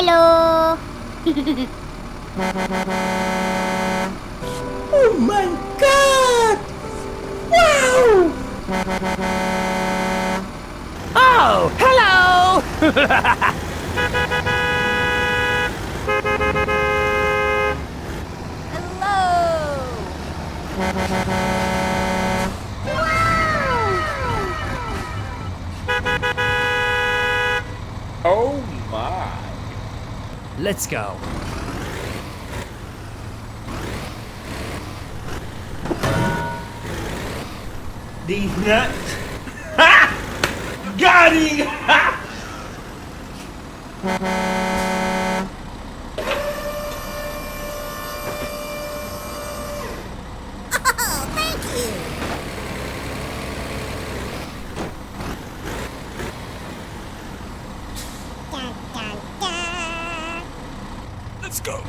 Hello. Oh my god! Wow! Oh, hello! Oh my. Let's go. These nuts. Ha! Got him! Ha! Let's go.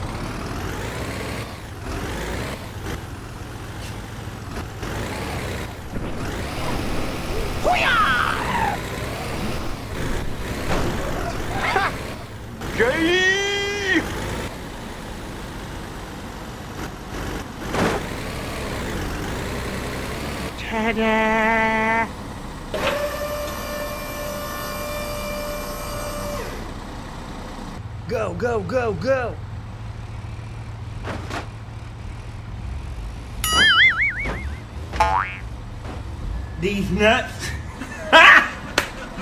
Gay! Ta-da! Go, go, go, go. These nuts. Ha!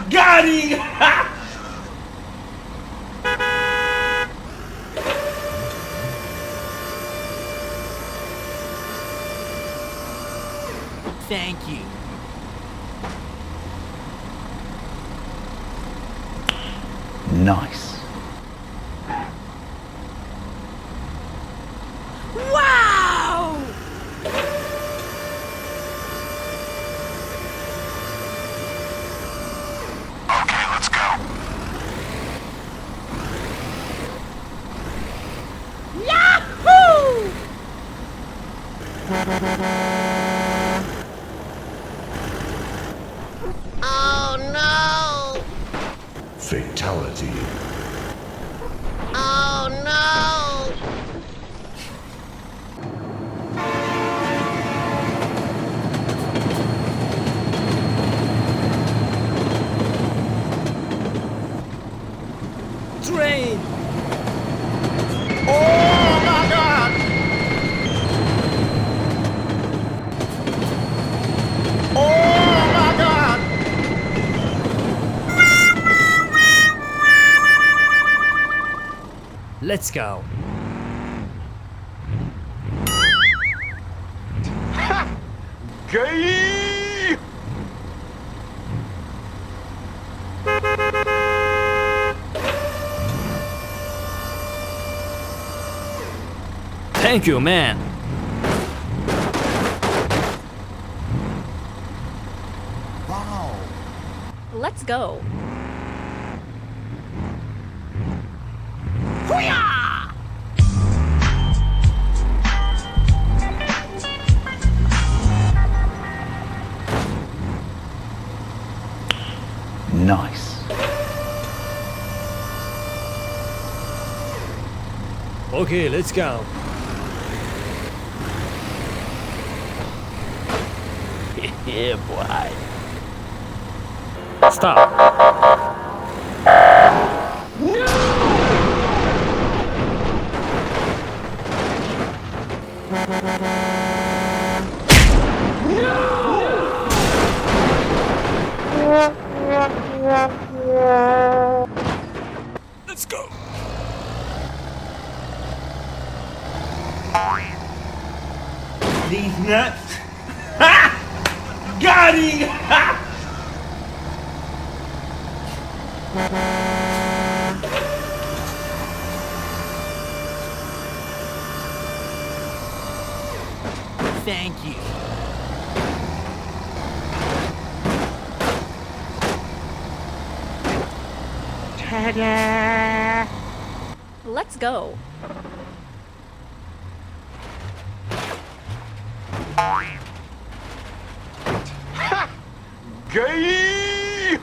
Got him! Ha! Thank you. Nice. Wow! Okay, let's go. Yahoo! Oh no! Fatality. Oh no! Train! Oh my god! Oh my god! Let's go. Gay! Thank you, man. Let's go. Nice. Okay, let's go. Yeah, boy. Stop. Let's go. These nuts. Ha! Got him! Ha! Thank you. Ta-da! Let's go. Gay!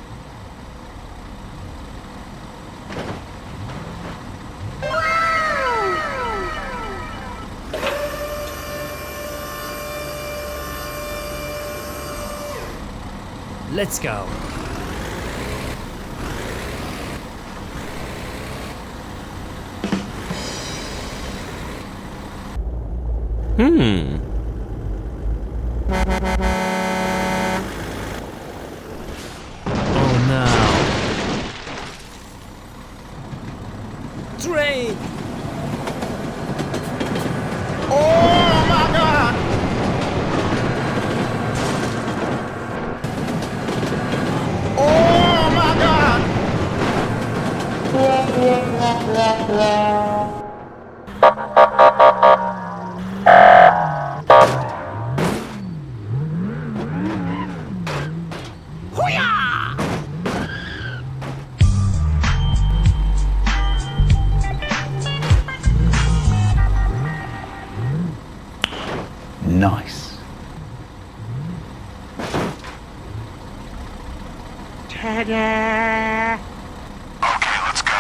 Let's go. Oh no. Train! Oh my God! Oh my God! Nice. Okay, let's go.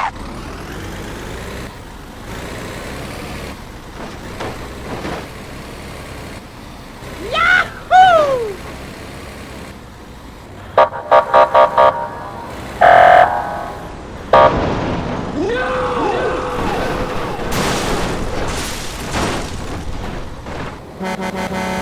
No!